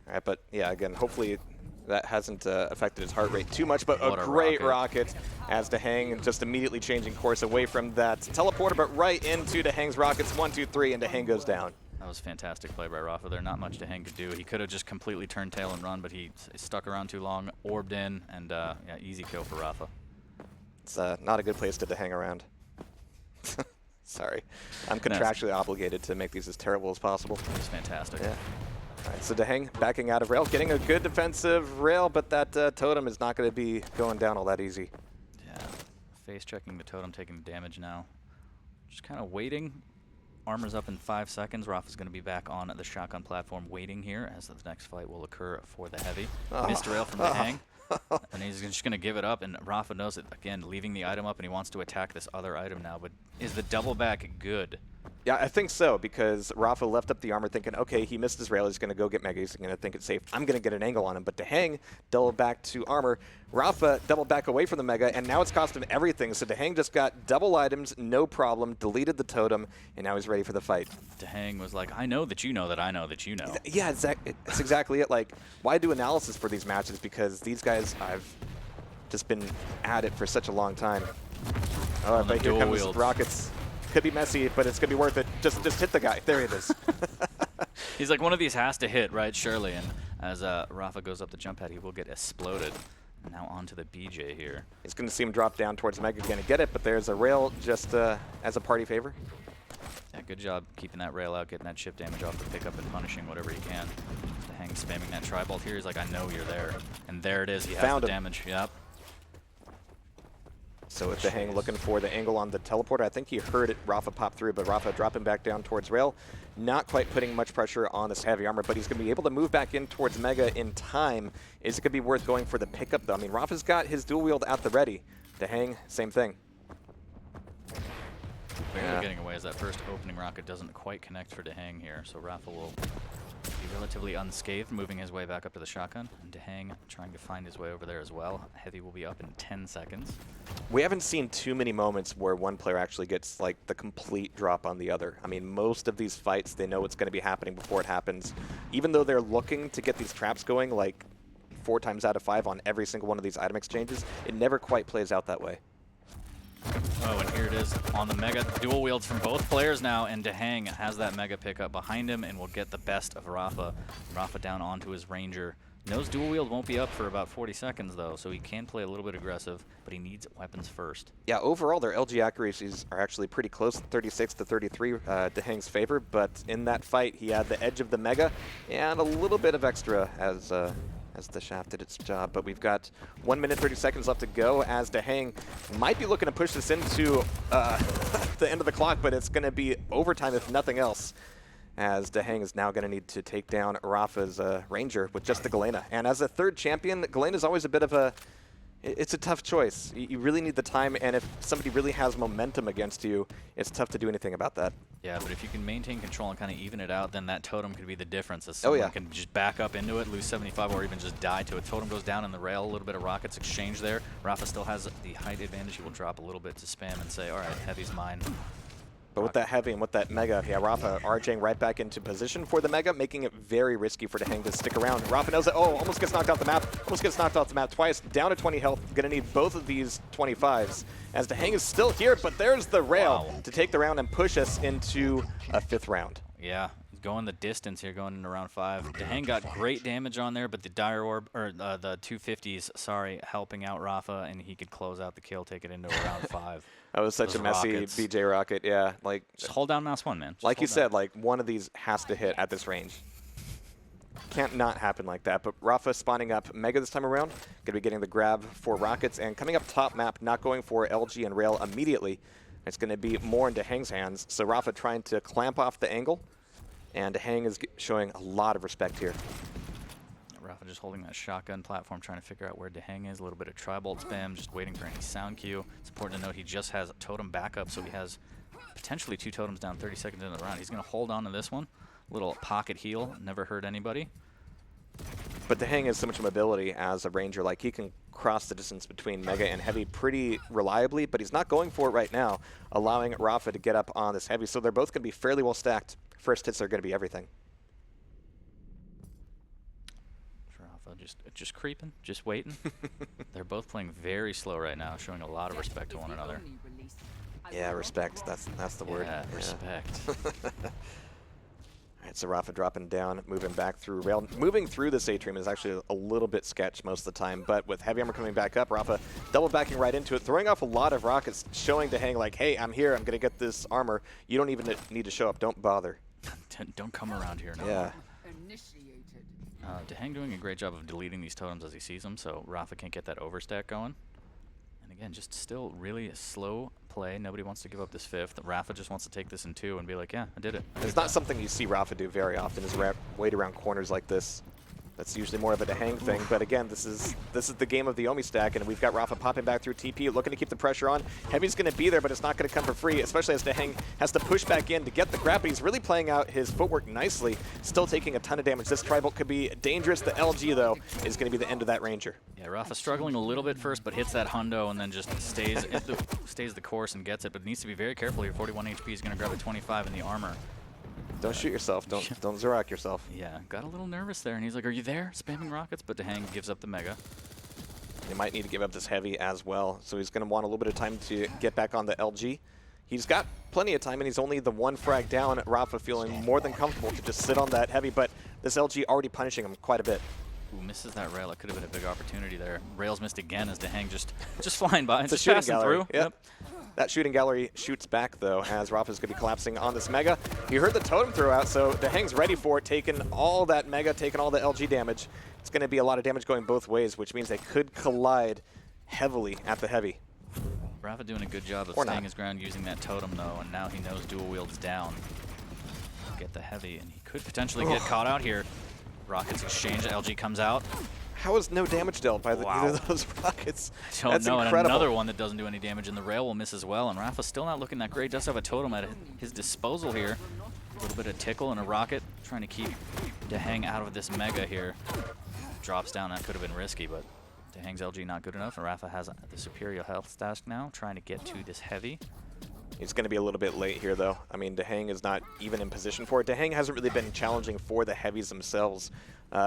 All right, but yeah, again, hopefully that hasn't affected his heart rate too much, but What a a great rocket. rocket as DaHanG just immediately changing course away from that teleporter, but right into DaHang's rockets. 1, 2, 3, and DaHanG goes down. That was fantastic play by Rapha there. Not much DaHanG could do. He could have just completely turned tail and run, but he stuck around too long, orbed in, and yeah, easy kill for Rapha. It's not a good place to hang around. Sorry. I'm contractually obligated to make these as terrible as possible. It was fantastic. Yeah. All right, so DaHanG backing out of rail, getting a good defensive rail, but that totem is not going to be going down all that easy. Yeah. Face checking the totem, taking the damage now. Just kind of waiting. Armor's up in 5 seconds. Rapha's going to be back on the shotgun platform waiting here as the next fight will occur for the heavy. Missed rail from DaHanG. And he's just going to give it up, and Rapha knows it. Again, leaving the item up, and he wants to attack this other item now. But is the double back good? Yeah, I think so, because Rapha left up the armor thinking, okay, he missed his rail, he's going to go get Mega, he's going to think it's safe. I'm going to get an angle on him. But DaHanG double back to armor. Rapha double back away from the Mega, and now it's cost him everything. So DaHanG just got double items, no problem, deleted the totem, and now he's ready for the fight. DaHanG was like, I know that you know that I know that you know. Yeah, that's exactly it. Like, why do analysis for these matches? Because these guys, I've just been at it for such a long time. Oh, but here comes rockets. Could be messy, but it's gonna be worth it. Just hit the guy. There it is. He's like, one of these has to hit, right? Surely. And as Rapha goes up the jump pad, he will get exploded. Now onto the BJ here. He's gonna see him drop down towards Mega, gonna get it, but there's a rail just as a party favor. Yeah, good job keeping that rail out, getting that chip damage off the pickup and punishing whatever he can. DaHanG spamming that tri-bolt here. He's like, I know you're there. And there it is. He has Found the him. damage. Yep. So with DaHanG looking for the angle on the teleporter, I think he heard it, Rapha pop through, but Rapha dropping back down towards rail. Not quite putting much pressure on this heavy armor, but he's going to be able to move back in towards Mega in time. Is it going to be worth going for the pickup, though? I mean, Rapha's got his dual wield at the ready. DaHanG, same thing. Barely getting away as that first opening rocket doesn't quite connect for DaHanG here, so Rapha will be relatively unscathed, moving his way back up to the shotgun, and DaHanG trying to find his way over there as well. Heavy will be up in 10 seconds. We haven't seen too many moments where one player actually gets like the complete drop on the other. I mean, most of these fights, they know what's going to be happening before it happens. Even though they're looking to get these traps going like 4 times out of 5 on every single one of these item exchanges, it never quite plays out that way. Oh, and here it is on the Mega. Dual wields from both players now, and DaHanG has that Mega pickup behind him and will get the best of Rapha. Rapha down onto his Ranger. Knows dual wield won't be up for about 40 seconds, though, so he can play a little bit aggressive, but he needs weapons first. Yeah, overall, their LG accuracies are actually pretty close, 36 to 33, DaHang's favor, but in that fight, he had the edge of the Mega and a little bit of extra as the shaft did its job. But we've got 1 minute 30 seconds left to go as DaHanG might be looking to push this into the end of the clock, but it's going to be overtime if nothing else, as DaHanG is now going to need to take down Rapha's Ranger with just the Galena. And as a third champion, Galena is always a bit of a, it's a tough choice. You really need the time, and if somebody really has momentum against you, it's tough to do anything about that. Yeah, but if you can maintain control and kind of even it out, then that totem could be the difference. As someone can just back up into it, lose 75, or even just die to it. Totem goes down in the rail, a little bit of rockets exchange there. Rapha still has the height advantage. He will drop a little bit to spam and say, all right, heavy's mine. But with that heavy and with that Mega, yeah, Rapha RJing right back into position for the Mega, making it very risky for DaHanG to stick around. Rapha knows it. Oh, almost gets knocked off the map. Almost gets knocked off the map twice. Down to 20 health. Going to need both of these 25s. As DaHanG is still here, but there's the rail to take the round and push us into a 5th round. Yeah, he's going the distance here, going into round 5. DaHanG got great damage on there, but the Dire Orb, or the 250s, sorry, helping out Rapha, and he could close out the kill, take it into round 5. That was such a messy BJ rocket, yeah. Like, just hold down mouse 1, man. Just like you said, like one of these has to hit at this range. Can't not happen like that. But Rapha spawning up Mega this time around, going to be getting the grab for rockets, and coming up top map, not going for LG and rail immediately. It's going to be more into DaHang's hands. So Rapha trying to clamp off the angle, and DaHanG is showing a lot of respect here. Rapha just holding that shotgun platform, trying to figure out where DaHanG is. A little bit of tri-bolt spam, just waiting for any sound cue. It's important to note he just has a totem backup, so he has potentially 2 totems down 30 seconds into the round. He's going to hold on to this one. Little pocket heal, never hurt anybody. But DaHanG has so much mobility as a ranger. Like, he can cross the distance between Mega and Heavy pretty reliably, but he's not going for it right now, allowing Rapha to get up on this Heavy. So they're both going to be fairly well stacked. First hits are going to be everything. Rapha just creeping, just waiting. They're both playing very slow right now, showing a lot of respect to one another. Yeah, respect. That's the word. Yeah, respect. All right, so Rapha dropping down, moving back through rail. Moving through this Atrium is actually a little bit sketch most of the time, but with Heavy Armor coming back up, Rapha double backing right into it, throwing off a lot of rockets, showing DaHanG like, hey, I'm here, I'm going to get this armor. You don't even need to show up. Don't bother. Don't come around here now. Yeah. DaHanG doing a great job of deleting these totems as he sees them, so Rapha can't get that overstack going. And again, just still really a slow play. Nobody wants to give up this fifth. Rapha just wants to take this in 2 and be like, yeah, I did it. It's not something you see Rapha do very often, is wait around corners like this. That's usually more of a DaHanG thing, but again, this is the game of the Omi stack, and we've got Rapha popping back through TP, looking to keep the pressure on. Heavy's going to be there, but it's not going to come for free, especially as DaHanG has to push back in to get the grab, but he's really playing out his footwork nicely, still taking a ton of damage. This Tri-Bolt could be dangerous. The LG, though, is going to be the end of that Ranger. Yeah, Rapha struggling a little bit first, but hits that hundo and then just stays the course and gets it, but needs to be very careful here. 41 HP is going to grab a 25 in the armor. Don't shoot yourself. Don't Zorak yourself. Yeah, got a little nervous there, and he's like, are you there? Spamming rockets, but DaHanG gives up the Mega. He might need to give up this Heavy as well, so he's going to want a little bit of time to get back on the LG. He's got plenty of time, and he's only the 1 frag down. Rapha feeling more than comfortable to just sit on that Heavy, but this LG already punishing him quite a bit. Ooh, misses that rail. It could have been a big opportunity there. Rails missed again as DaHanG just flying by and It's just a shooting passing gallery. through. Yep. That shooting gallery shoots back, though, as Rapha's going to be collapsing on this Mega. You heard the totem throw out, so DaHanG's ready for it, taking all that Mega, taking all the LG damage. It's going to be a lot of damage going both ways, which means they could collide heavily at the Heavy. Rapha doing a good job of Or staying not. his ground using that totem, though, and now he knows dual wield is down. Get the Heavy, and he could potentially get caught out here. Rockets exchange, LG comes out. How is no damage dealt by either of those rockets? That's And incredible. another one that doesn't do any damage, and the rail will miss as well. And Rapha's still not looking that great. Does have a totem at his disposal here. A little bit of tickle and a rocket, trying to keep DaHanG out of this Mega here. Drops down. That could have been risky, but DaHanG's LG not good enough. And Rapha has the superior health stack now, trying to get to this Heavy. He's going to be a little bit late here, though. I mean, DaHanG is not even in position for it. DaHanG hasn't really been challenging for the Heavies themselves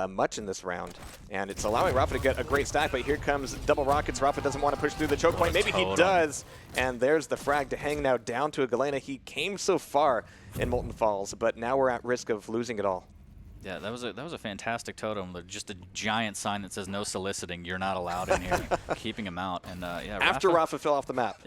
much in this round, and it's allowing Rapha to get a great stack, but here comes double rockets. Rapha doesn't want to push through the choke point. Maybe he does, and there's the frag. DaHanG now down to a Galena. He came so far in Molten Falls, but now we're at risk of losing it all. Yeah, that was a fantastic totem. Just a giant sign that says no soliciting. You're not allowed in here, keeping him out. And yeah, after Rapha fell off the map.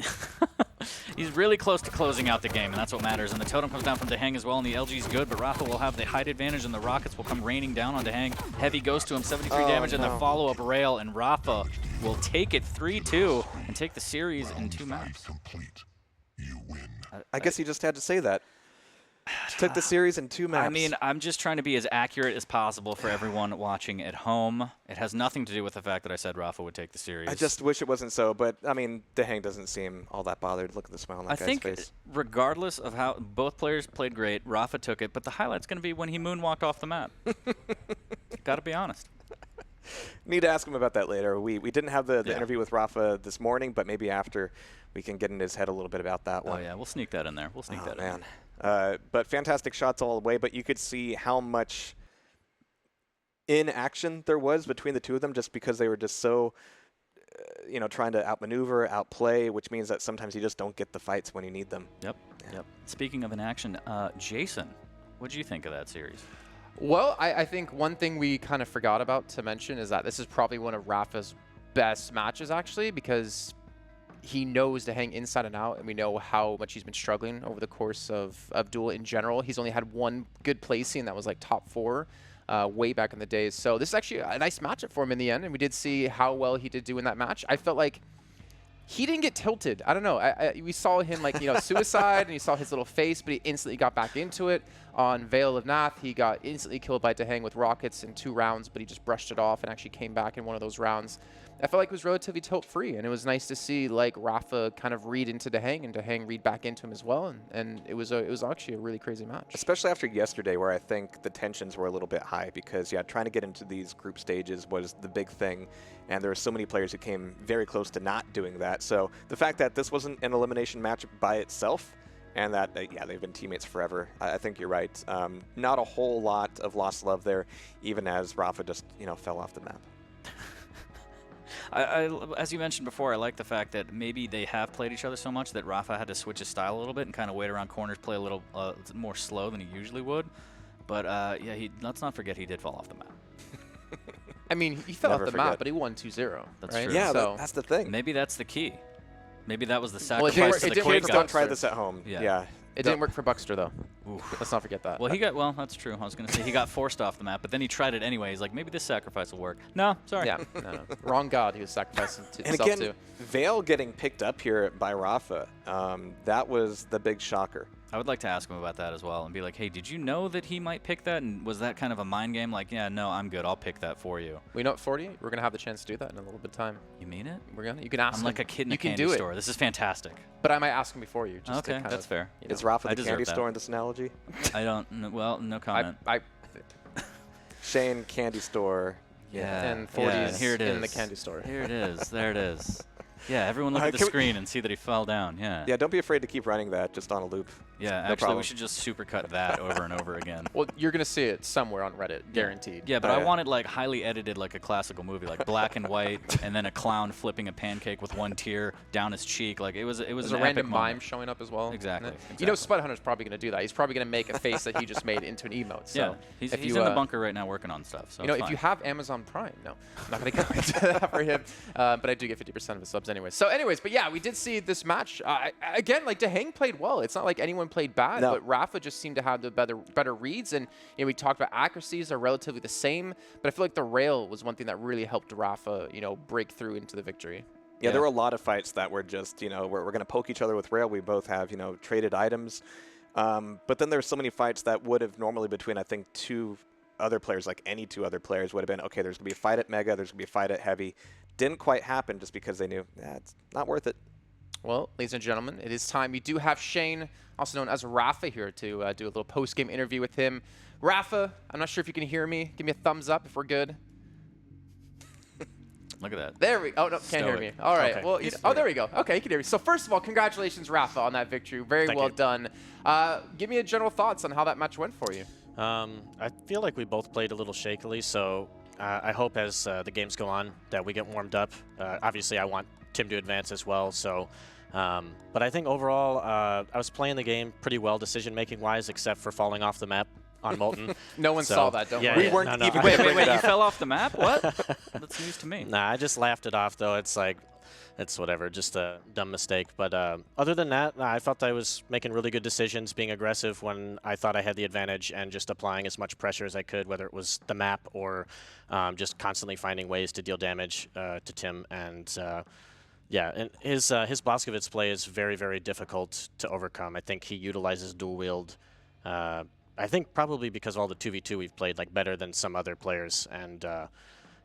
He's really close to closing out the game, and that's what matters. And the totem comes down from DaHanG as well, and the LG's good, but Rapha will have the height advantage, and the rockets will come raining down on DaHanG. Heavy goes to him, 73 damage, and the follow-up rail, and Rapha will take it 3-2 and take the series in 2 maps. I guess he just had to say that. Took the series in 2 maps. I mean, I'm just trying to be as accurate as possible for everyone watching at home. It has nothing to do with the fact that I said Rapha would take the series. I just wish it wasn't so, but I mean, DaHanG doesn't seem all that bothered. Look at the smile on that guy's face. I think regardless of how both players played great, Rapha took it, but the highlight's going to be when he moonwalked off the map. Got to be honest. Need to ask him about that later. We didn't have the interview with Rapha this morning, but maybe after we can get in his head a little bit about that one. Oh yeah, we'll sneak that in there. We'll sneak that in. But fantastic shots all the way, but you could see how much inaction there was between the two of them just because they were just so, trying to outmaneuver, outplay, which means that sometimes you just don't get the fights when you need them. Yep. Speaking of inaction, Jason, what did you think of that series? Well, I think one thing we kind of forgot about to mention is that this is probably one of Rapha's best matches, actually, because he knows to hang inside and out, and we know how much he's been struggling over the course of Duel in general. He's only had one good placing, and that was like top 4 way back in the days. So this is actually a nice matchup for him in the end, and we did see how well he did do in that match. I felt like he didn't get tilted. I don't know. We saw him suicide, and you saw his little face, but he instantly got back into it. On Veil of Nath, he got instantly killed by DaHanG with rockets in 2 rounds, but he just brushed it off and actually came back in one of those rounds. I felt like it was relatively tilt-free, and it was nice to see like Rapha kind of read into DaHanG, and DaHanG read back into him as well, and it was actually a really crazy match. Especially after yesterday, where I think the tensions were a little bit high because, yeah, trying to get into these group stages was the big thing, and there were so many players who came very close to not doing that. So the fact that this wasn't an elimination match by itself, and that, yeah, they've been teammates forever, I think you're right. Not a whole lot of lost love there, even as Rapha just, fell off the map. As you mentioned before, I like the fact that maybe they have played each other so much that Rapha had to switch his style a little bit and kind of wait around corners, play a little more slow than he usually would. But yeah, let's not forget he did fall off the map. I mean, he fell off the map, but he won 2-0. That's right? true. Yeah, that's the thing. Maybe that's the key. Maybe that was the Well, sacrifice to the Quake Kids don't try this at home. Yeah. It didn't work for Buckster, though. Oof. Let's not forget that. Well, that's true. I was going to say he got forced off the map, but then he tried it anyway. He's like, maybe this sacrifice will work. No, sorry. Yeah, no. Wrong god he was sacrificing to And himself again, to. Vale getting picked up here by Rapha, that was the big shocker. I would like to ask him about that as well and be like, hey, did you know that he might pick that? And was that kind of a mind game? Like, yeah, no, I'm good. I'll pick that for you. Well, you know what, 40? We're going to have the chance to do that in a little bit of time. You mean it? You can ask I'm him. like a kid in a You can candy do it. store. This is fantastic. But I might ask him before you. Just to Okay, kind that's of, fair. Is Rapha I the deserve candy that. store in this analogy? I don't, well, no comment. Shane, candy store. Yeah. And 40 yeah, is here it is. in the candy store. Here it is. There it is. Yeah, everyone look at the screen and see that he fell down. Yeah. Yeah, don't be afraid to keep running that just on a loop. Yeah, No actually, problem. we should just supercut that over and over again. Well, you're going to see it somewhere on Reddit, guaranteed. Yeah, but Oh, I yeah. want it like highly edited, like a classical movie, like black and white, and then a clown flipping a pancake with one tear down his cheek. Like it was There's an a random epic mime moment. showing up as well. Exactly, You know, Spud Hunter's probably going to do that. He's probably going to make a face that he just made into an emote. So Yeah, he's if in you, the bunker right now working on stuff. So You know, it's if fine. you have Amazon Prime, no, I'm not going to go into that for him. But I do get 50% of his subs anyway. So anyways, but yeah, we did see this match. Again, like DaHanG played well. It's not like anyone played bad, No. but Rapha just seemed to have the better reads. And we talked about accuracies are relatively the same, but I feel like the rail was one thing that really helped Rapha, break through into the victory. Yeah, there were a lot of fights that were just, we're going to poke each other with rail. We both have, traded items. But then there's so many fights that would have normally between, I think, two other players, like any two other players would have been, okay, there's going to be a fight at Mega, there's going to be a fight at Heavy. Didn't quite happen just because they knew, it's not worth it. Well, ladies and gentlemen, it is time. We do have Shane, also known as Rapha, here to do a little post-game interview with him. Rapha, I'm not sure if you can hear me. Give me a thumbs up if we're good. Look at that. There we go. Oh, no, can't hear me. All right. Okay. Well, there we go. Okay, you can hear me. So first of all, congratulations, Rapha, on that victory. Very Thank well you. done. Give me a general thoughts on how that match went for you. I feel like we both played a little shakily, so I hope as the games go on that we get warmed up. Obviously, I want Tim to advance as well, so... but I think overall, I was playing the game pretty well decision-making wise, except for falling off the map on Molten. No one saw that, don't worry. We weren't no, even Wait, bring it you up. fell off the map? What? That's news to me. Nah, I just laughed it off, though. It's like, it's whatever, just a dumb mistake. But other than that, I felt I was making really good decisions, being aggressive when I thought I had the advantage, and just applying as much pressure as I could, whether it was the map or just constantly finding ways to deal damage to Tim. And yeah, and his Blaskovitz play is very, very difficult to overcome. I think he utilizes dual wield. I think probably because of all the 2v2 we've played, like better than some other players. And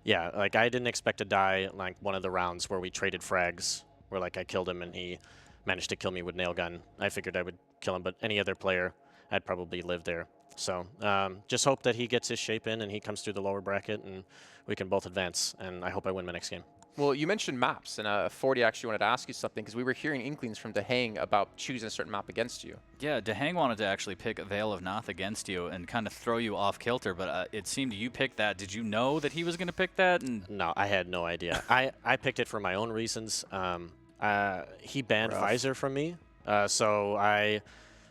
yeah, like I didn't expect to die like one of the rounds where we traded frags, where like I killed him and he managed to kill me with nail gun. I figured I would kill him, but any other player, I'd probably live there. So just hope that he gets his shape in and he comes through the lower bracket and we can both advance. And I hope I win my next game. Well, you mentioned maps, and 40 actually wanted to ask you something, because we were hearing inklings from DaHanG about choosing a certain map against you. Yeah, DaHanG wanted to actually pick Veil of Noth against you and kind of throw you off kilter, but it seemed you picked that. Did you know that he was going to pick that? And No, I had no idea. I picked it for my own reasons. He banned Visor from me, so I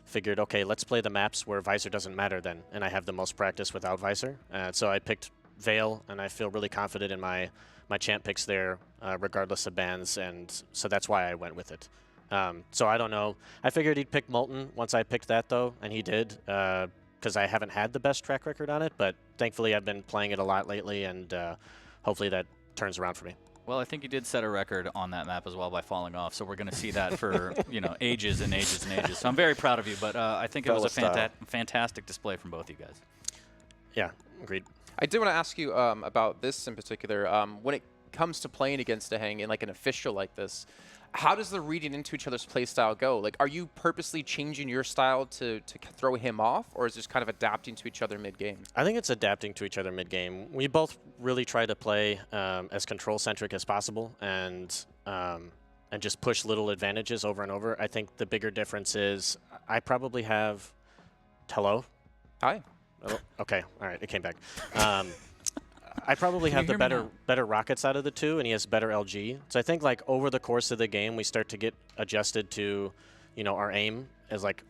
figured, okay, let's play the maps where Visor doesn't matter then, and I have the most practice without Visor. So I picked Veil, and I feel really confident in my champ picks there, regardless of bans, and so that's why I went with it. So I don't know. I figured he'd pick Molten once I picked that, though, and he did, because I haven't had the best track record on it, but thankfully I've been playing it a lot lately, and hopefully that turns around for me. well, I think you did set a record on that map as well by falling off, so we're going to see that for ages and ages and ages. So I'm very proud of you, but I think it was a fantastic display from both you guys. Yeah, agreed. I did want to ask you about this in particular. When it comes to playing against DaHanG in like an official like this, how does the reading into each other's play style go? Like, are you purposely changing your style to throw him off, or is this kind of adapting to each other mid-game? I think it's adapting to each other mid-game. We both really try to play as control-centric as possible and just push little advantages over and over. I think the bigger difference is I probably have... Hello? Hi. Oh, okay. All right. It came back. I probably Can have you the hear me better rockets out of the two, and he has better LG. So I think like over the course of the game, we start to get adjusted to, you know, our aim as like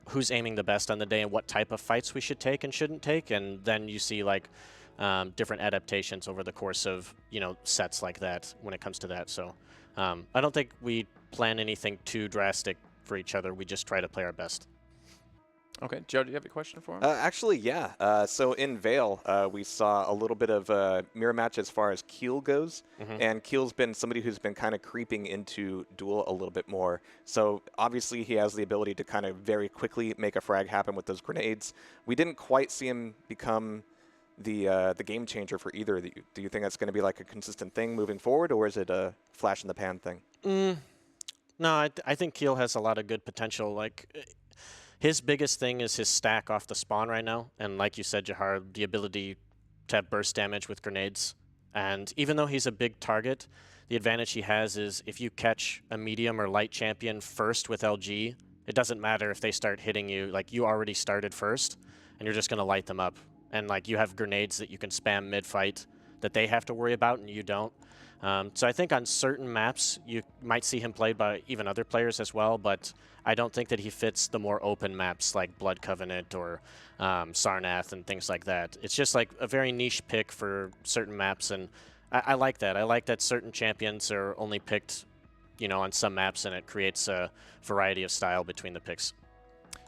who's aiming the best on the day and what type of fights we should take and shouldn't take, and then you see like different adaptations over the course of, you know, sets like that when it comes to that. So I don't think we plan anything too drastic for each other. We just try to play our best. Okay, Joe, do you have a question for him? Actually, yeah. So in Vale, we saw a little bit of a mirror match as far as Keel goes. And Keel's been somebody who's been kind of creeping into Duel a little bit more. So obviously he has the ability to kind of very quickly make a frag happen with those grenades. We didn't quite see him become the game changer for either of you. Do you think that's going to be like a consistent thing moving forward, or is it a flash in the pan thing? No, I think Keel has a lot of good potential. Like, his biggest thing is his stack off the spawn right now. And like you said, Jahar, the ability to have burst damage with grenades. And even though he's a big target, the advantage he has is if you catch a medium or light champion first with LG, it doesn't matter if they start hitting you. Like, you already started first, and you're just going to light them up. And like, you have grenades that you can spam mid-fight that they have to worry about and you don't. So I think on certain maps, you might see him played by even other players as well, but I don't think that he fits the more open maps like Blood Covenant or Sarnath and things like that. It's just like a very niche pick for certain maps, and I like that. I like that certain champions are only picked, you know, on some maps, and it creates a variety of style between the picks.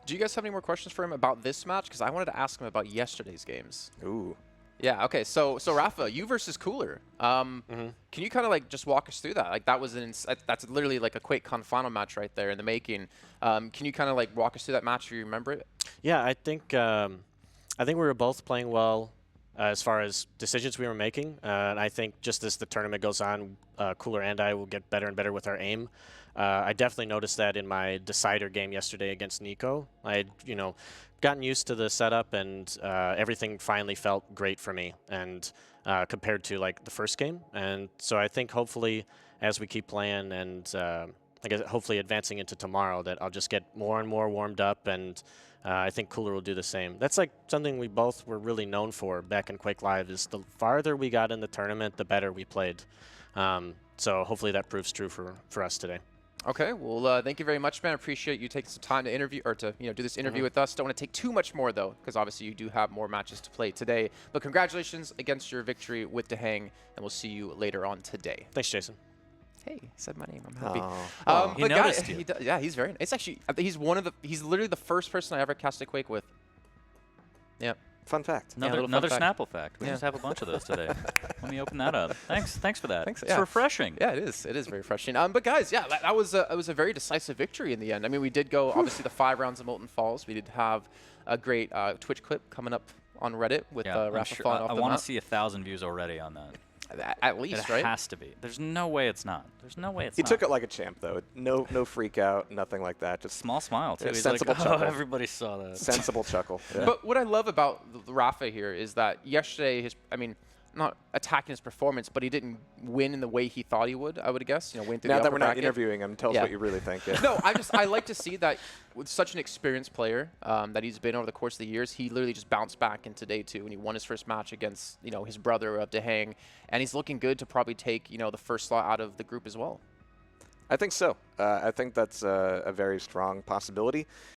Do you guys have any more questions for him about this match? Because I wanted to ask him about yesterday's games. Ooh. Yeah, okay, so Rapha, you versus Cooler. Can you kind of like just walk us through that? Like, that was that's literally like a QuakeCon final match right there in the making. Can you kind of like walk us through that match if you remember it? Yeah, I think we were both playing well as far as decisions we were making. And I think just as the tournament goes on, Cooler and I will get better and better with our aim. I definitely noticed that in my decider game yesterday against Nico. I had, you know, gotten used to the setup, and everything finally felt great for me, and compared to like the first game. And so I think hopefully as we keep playing and I guess hopefully advancing into tomorrow, that I'll just get more and more warmed up, and I think Cooler will do the same. That's like something we both were really known for back in Quake Live, is the farther we got in the tournament, the better we played. So hopefully that proves true for us today. Okay, well, thank you very much, man. I appreciate you taking some time to interview, or to, you know, do this interview with us. Don't want to take too much more, though, because obviously you do have more matches to play today. But congratulations against your victory with DaHanG, and we'll see you later on today. Thanks, Jason. Hey, he said my name. I'm happy. He but noticed you. Yeah, he's very. It's actually, he's literally the first person I ever cast a Quake with. Yeah. Fun fact. Another fun fact. Snapple fact. We Yeah. just have a bunch of those today. Let me open that up. Thanks for that. Thanks, It's yeah. refreshing. Yeah, it is. It is very refreshing. But guys, yeah, it was a very decisive victory in the end. I mean, we did go obviously the 5 rounds of Molten Falls. We did have a great Twitch clip coming up on Reddit with Rapha falling off I the want map. to see 1,000 views already on that. At least, It right? has to be. There's no way it's not. There's no way it's He not. took it like a champ, though. No freak out, nothing like that. Just Small smile, too. Yeah, He's sensible like, chuckle. everybody saw that. sensible chuckle. Yeah. But what I love about Rapha here is that yesterday, not attacking his performance, but he didn't win in the way he thought he would, I would guess. You know, win through Now the that upper we're not bracket. interviewing him, tell us Yeah. what you really think. Yeah. No, I like to see that with such an experienced player that he's been over the course of the years, he literally just bounced back in today too, and he won his first match against, you know, his brother of DaHanG, and he's looking good to probably take, you know, the first slot out of the group as well. I think so. I think that's a very strong possibility.